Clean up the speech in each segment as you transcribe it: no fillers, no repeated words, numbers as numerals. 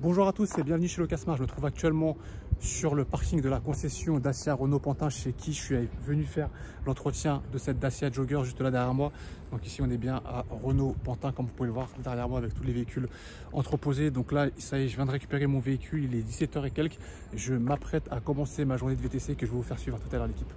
Bonjour à tous et bienvenue chez Locasmart. Je me trouve actuellement sur le parking de la concession Dacia Renault Pantin chez qui je suis venu faire l'entretien de cette Dacia Jogger juste là derrière moi. Donc ici on est bien à Renault Pantin comme vous pouvez le voir derrière moi avec tous les véhicules entreposés. Donc là ça y est, je viens de récupérer mon véhicule, il est 17h et quelques. Je m'apprête à commencer ma journée de VTC que je vais vous faire suivre tout à l'heure l'équipe.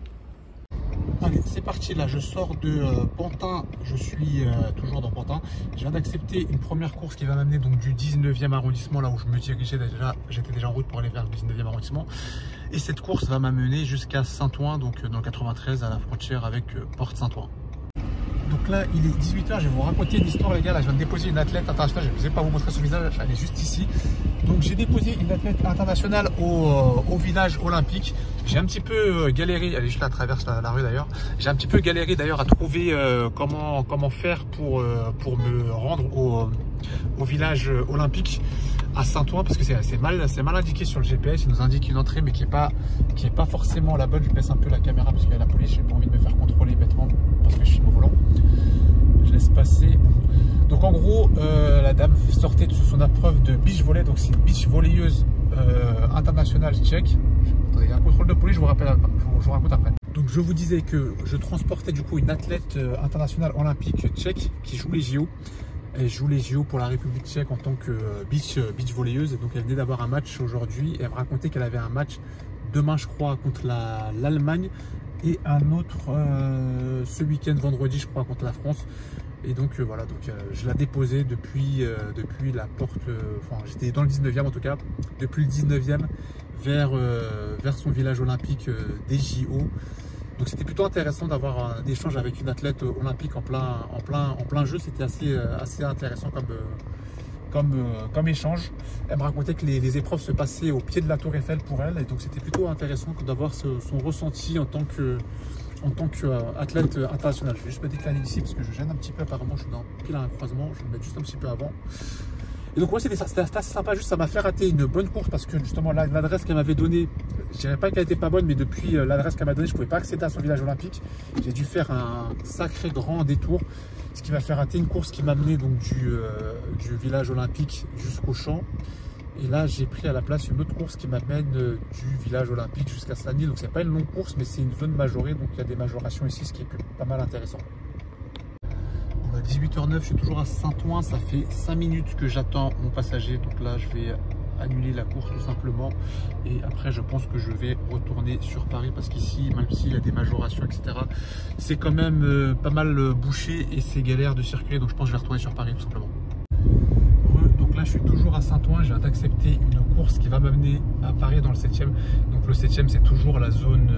Allez, c'est parti, là je sors de Pantin, je suis toujours dans Pantin. Je viens d'accepter une première course qui va m'amener donc du 19e arrondissement, là où je me dirigeais déjà, j'étais déjà en route pour aller vers le 19e arrondissement. Et cette course va m'amener jusqu'à Saint-Ouen, donc dans le 93 à la frontière avec Porte-Saint-Ouen. Donc là il est 18h, je vais vous raconter une histoire les gars. Là je viens de déposer une athlète internationale, je ne vais pas vous montrer son visage, elle est juste ici. Donc j'ai déposé une athlète internationale au village olympique. J'ai un petit peu galéré, elle est juste là, traverse la rue d'ailleurs. J'ai un petit peu galéré d'ailleurs à trouver comment faire pour me rendre au village olympique à Saint-Ouen, parce que c'est mal indiqué sur le GPS. Il nous indique une entrée mais qui est pas forcément la bonne. Je baisse un peu la caméra parce qu'il y a la police, j'ai pas envie de me faire contrôler bêtement parce que je suis au volant. Je laisse passer. Donc en gros la dame sortait de son épreuve de beach volley, donc c'est une beach volleyeuse internationale tchèque. Attendez, il y a un contrôle de police, je vous raconte après. Donc je vous disais que je transportais du coup une athlète internationale olympique tchèque qui joue les JO. Elle joue les JO pour la République tchèque en tant que beach volleyeuse. Et donc elle venait d'avoir un match aujourd'hui et elle me racontait qu'elle avait un match demain je crois contre l'Allemagne et un autre ce week-end vendredi je crois contre la France. Et donc voilà, donc je la déposais depuis la porte, enfin j'étais dans le 19e en tout cas, depuis le 19e vers son village olympique des JO. Donc c'était plutôt intéressant d'avoir un échange avec une athlète olympique en plein jeu. C'était assez intéressant comme échange. Elle me racontait que les épreuves se passaient au pied de la Tour Eiffel pour elle. Et donc c'était plutôt intéressant d'avoir son ressenti en tant qu'athlète international. Je vais juste me décaler ici parce que je gêne un petit peu. Apparemment je suis pile à un croisement. Je vais me mettre juste un petit peu avant. Et donc ouais, c'était assez sympa, juste ça m'a fait rater une bonne course parce que justement l'adresse qu'elle m'avait donnée, je dirais pas qu'elle était pas bonne, mais depuis l'adresse qu'elle m'a donnée, je pouvais pas accéder à son village olympique. J'ai dû faire un sacré grand détour, ce qui m'a fait rater une course qui m'a mené donc du village olympique jusqu'au champ. Et là j'ai pris à la place une autre course qui m'amène du village olympique jusqu'à Saint-Denis. Donc c'est pas une longue course, mais c'est une zone majorée, donc il y a des majorations ici, ce qui est pas mal intéressant. 18h09, je suis toujours à Saint-Ouen, ça fait 5 minutes que j'attends mon passager, donc là je vais annuler la course tout simplement et après je pense que je vais retourner sur Paris parce qu'ici même s'il y a des majorations etc, c'est quand même pas mal bouché et c'est galère de circuler, donc je pense que je vais retourner sur Paris tout simplement. Donc là je suis toujours à Saint-Ouen, je viens d'accepter une course qui va m'amener à Paris dans le 7e. Donc le 7e c'est toujours la zone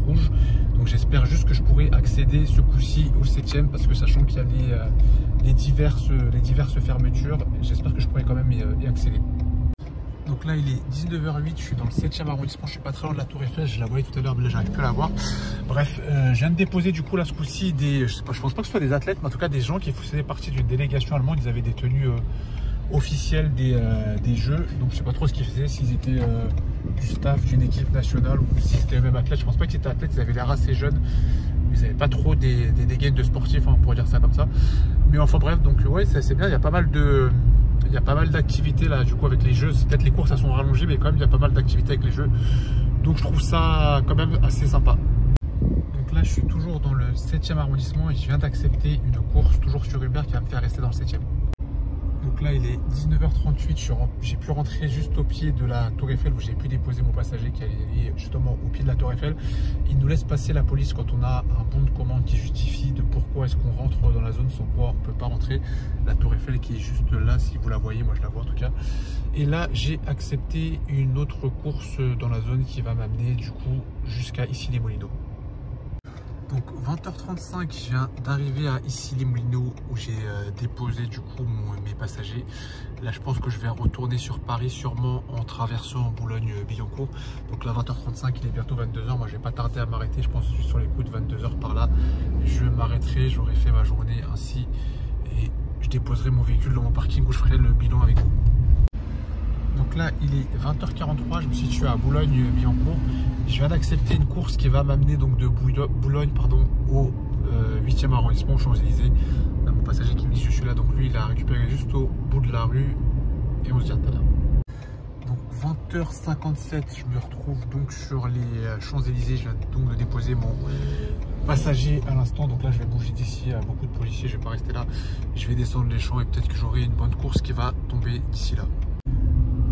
rouge. Donc j'espère juste que je pourrai accéder ce coup-ci au 7e parce que sachant qu'il y a les diverses fermetures, j'espère que je pourrai quand même y accéder. Donc là il est 19h08, je suis dans le 7e arrondissement, je suis pas très loin de la Tour Eiffel, je la voyais tout à l'heure mais là j'arrive plus à la voir. Bref, je viens de déposer du coup là ce coup-ci je pense pas que ce soit des athlètes, mais en tout cas des gens qui faisaient partie d'une délégation allemande. Ils avaient des tenues officielles des jeux, donc je sais pas trop ce qu'ils faisaient, s'ils étaient du staff d'une équipe nationale ou si c'était eux-mêmes athlètes. Je pense pas qu'ils étaient athlètes, ils avaient l'air assez jeunes, ils n'avaient pas trop des gains de sportifs, hein, pour dire ça comme ça. Mais enfin bref, donc ouais c'est bien, il y a pas mal d'activités là du coup avec les jeux. Peut-être les courses elles sont rallongées mais quand même il y a pas mal d'activités avec les jeux, donc je trouve ça quand même assez sympa. Donc là je suis toujours dans le 7e arrondissement et je viens d'accepter une course toujours sur Uber qui va me faire rester dans le 7e. Donc là il est 19h38, j'ai pu rentrer juste au pied de la Tour Eiffel où j'ai pu déposer mon passager qui est justement au pied de la Tour Eiffel. Il nous laisse passer la police quand on a un bon de commande qui justifie de pourquoi est-ce qu'on rentre dans la zone sans quoi on ne peut pas rentrer. La Tour Eiffel qui est juste là, si vous la voyez, moi je la vois en tout cas. Et là j'ai accepté une autre course dans la zone qui va m'amener du coup jusqu'à Issy-les-Moulineaux. Donc 20h35, je viens d'arriver à Issy-les-Moulineaux où j'ai déposé du coup mes passagers. Là je pense que je vais retourner sur Paris sûrement en traversant Boulogne-Billancourt. Donc là 20h35, il est bientôt 22h, moi je vais pas tarder à m'arrêter, je pense que sur les coups de 22h par là. Je m'arrêterai, j'aurai fait ma journée ainsi et je déposerai mon véhicule dans mon parking où je ferai le bilan avec vous. Donc là il est 20h43, je me situe à Boulogne-Billancourt. Je viens d'accepter une course qui va m'amener donc de Boulogne au 8e arrondissement, aux Champs-Élysées. Mon passager qui me dit je suis là, donc lui il a récupéré juste au bout de la rue et on se dit à tout à l'heure. 20h57, je me retrouve donc sur les Champs-Élysées. Je viens donc de déposer mon passager à l'instant. Donc là, je vais bouger d'ici. Il y a beaucoup de policiers, je vais pas rester là. Je vais descendre les champs et peut-être que j'aurai une bonne course qui va tomber d'ici là.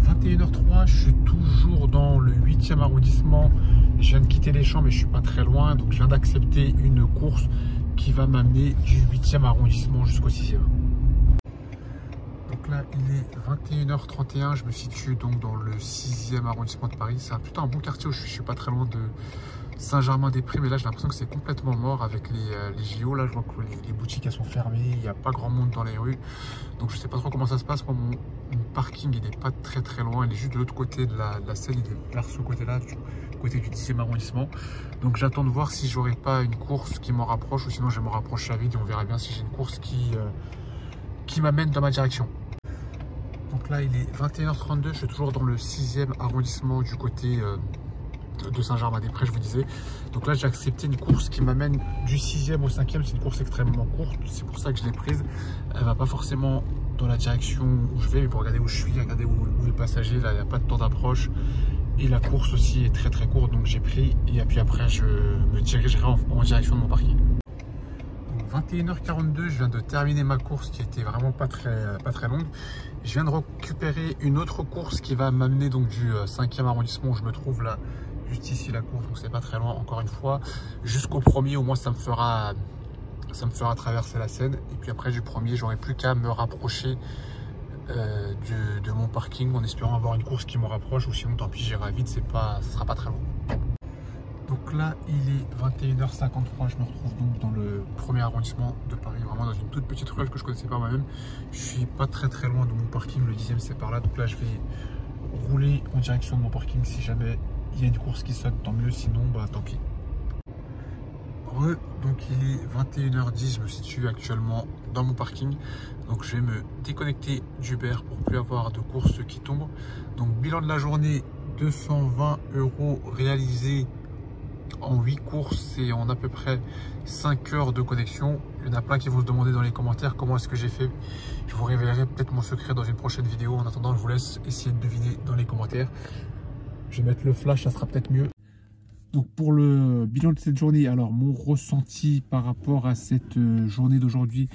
21h03, je suis toujours dans le 8e arrondissement. Je viens de quitter les champs, mais je suis pas très loin. Donc je viens d'accepter une course qui va m'amener du 8e arrondissement jusqu'au 6e. Donc là, il est 21h31. Je me situe donc dans le 6e arrondissement de Paris. C'est plutôt un bon quartier où je suis pas très loin de Saint-Germain-des-Prés. Mais là, j'ai l'impression que c'est complètement mort avec les JO. Là, je vois que les boutiques elles sont fermées. Il n'y a pas grand monde dans les rues. Donc je sais pas trop comment ça se passe. Moi, mon parking, il n'est pas très loin. Il est juste de l'autre côté de la Seine. Il est vers ce côté-là, du côté du 10e arrondissement. Donc j'attends de voir si j'aurai pas une course qui m'en rapproche ou sinon je vais m'en rapprocher à vide et on verra bien si j'ai une course qui m'amène dans ma direction. Donc là, il est 21h32. Je suis toujours dans le 6e arrondissement du côté de Saint-Germain-des-Prés, je vous disais. Donc là, j'ai accepté une course qui m'amène du 6e au 5e. C'est une course extrêmement courte. C'est pour ça que je l'ai prise. Elle va pas forcément dans la direction où je vais, mais pour regarder où je suis, regarder où est le passager. Là, il n'y a pas de temps d'approche. Et la course aussi est très courte. Donc j'ai pris. Et puis après, je me dirigerai en direction de mon parking. 21h42, je viens de terminer ma course qui était vraiment pas très longue. Je viens de récupérer une autre course qui va m'amener donc du 5e arrondissement où je me trouve là, juste ici la course, donc c'est pas très loin encore une fois, jusqu'au premier. Au moins ça me fera traverser la Seine et puis après du premier, j'aurai plus qu'à me rapprocher de mon parking en espérant avoir une course qui me rapproche, ou sinon tant pis, j'irai vite, ça sera pas très long. Donc là, il est 21h53, je me retrouve donc dans le 1er arrondissement de Paris, vraiment dans une toute petite ruelle que je connaissais pas moi-même. Je suis pas très loin de mon parking, le 10e c'est par là. Donc là, je vais rouler en direction de mon parking. Si jamais il y a une course qui saute, tant mieux, sinon bah tant pis. Donc il est 21h10, je me situe actuellement dans mon parking. Donc je vais me déconnecter d'Uber pour plus avoir de courses qui tombent. Donc bilan de la journée, 220 € réalisés en 8 courses et en à peu près 5 heures de connexion. Il y en a plein qui vont se demander dans les commentaires comment est-ce que j'ai fait. Je vous révélerai peut-être mon secret dans une prochaine vidéo. En attendant, je vous laisse essayer de deviner dans les commentaires. Je vais mettre le flash, ça sera peut-être mieux. Donc pour le bilan de cette journée, alors mon ressenti par rapport à cette journée d'aujourd'hui,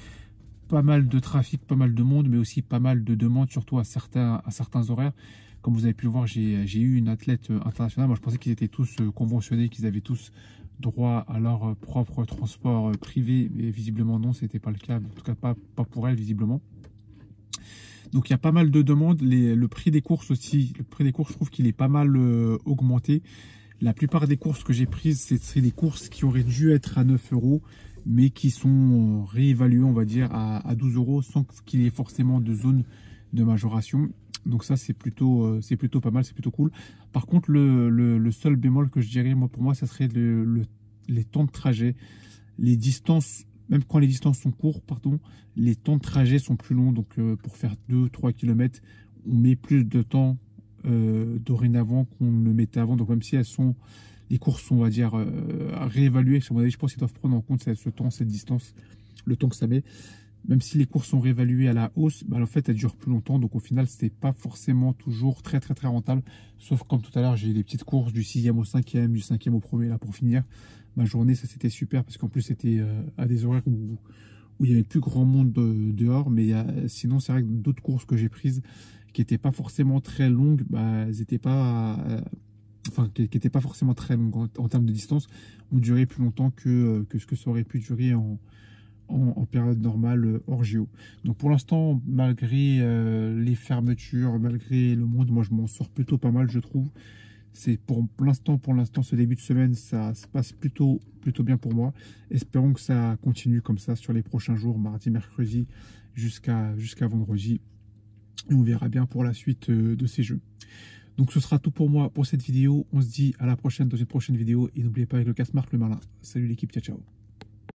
pas mal de trafic, pas mal de monde, mais aussi pas mal de demandes, surtout à certains horaires. Comme vous avez pu le voir, j'ai eu une athlète internationale. Moi, je pensais qu'ils étaient tous conventionnés, qu'ils avaient tous droit à leur propre transport privé. Mais visiblement, non, ce n'était pas le cas. En tout cas, pas pour elle, visiblement. Donc, il y a pas mal de demandes. Le prix des courses aussi, le prix des courses, je trouve qu'il est pas mal augmenté. La plupart des courses que j'ai prises, c'est des courses qui auraient dû être à 9 €, mais qui sont réévaluées, on va dire, à 12 € sans qu'il y ait forcément de zone de majoration. Donc ça, c'est plutôt pas mal, c'est plutôt cool. Par contre, le seul bémol que je dirais, pour moi, ça serait les temps de trajet. Les distances, même quand les distances sont courtes, les temps de trajet sont plus longs. Donc pour faire 2-3 km, on met plus de temps dorénavant qu'on ne le mettait avant. Donc même si les courses sont, on va dire, réévaluées, je pense qu'ils doivent prendre en compte ce temps, cette distance, le temps que ça met. Même si les courses sont réévaluées à la hausse, en fait, elles durent plus longtemps. Donc, au final, ce n'est pas forcément toujours très rentable. Sauf comme tout à l'heure, j'ai eu des petites courses du 6e au 5e, du 5e au 1er. Là, pour finir, ma journée, ça, c'était super. Parce qu'en plus, c'était à des horaires où il y avait plus grand monde dehors. Mais sinon, c'est vrai que d'autres courses que j'ai prises qui n'étaient pas forcément très longues, elles n'étaient pas... qui n'étaient pas forcément très longues en termes de distance, ont duré plus longtemps que ce que ça aurait pu durer en période normale hors JO. Donc pour l'instant, malgré les fermetures, malgré le monde, moi je m'en sors plutôt pas mal, je trouve. C'est pour l'instant, ce début de semaine, ça se passe plutôt bien pour moi. Espérons que ça continue comme ça sur les prochains jours, mardi, mercredi, jusqu'à vendredi. Et on verra bien pour la suite de ces jeux. Donc ce sera tout pour moi pour cette vidéo. On se dit à la prochaine dans une prochaine vidéo. Et n'oubliez pas, avec le casse-marque, le malin. Salut l'équipe, ciao ciao.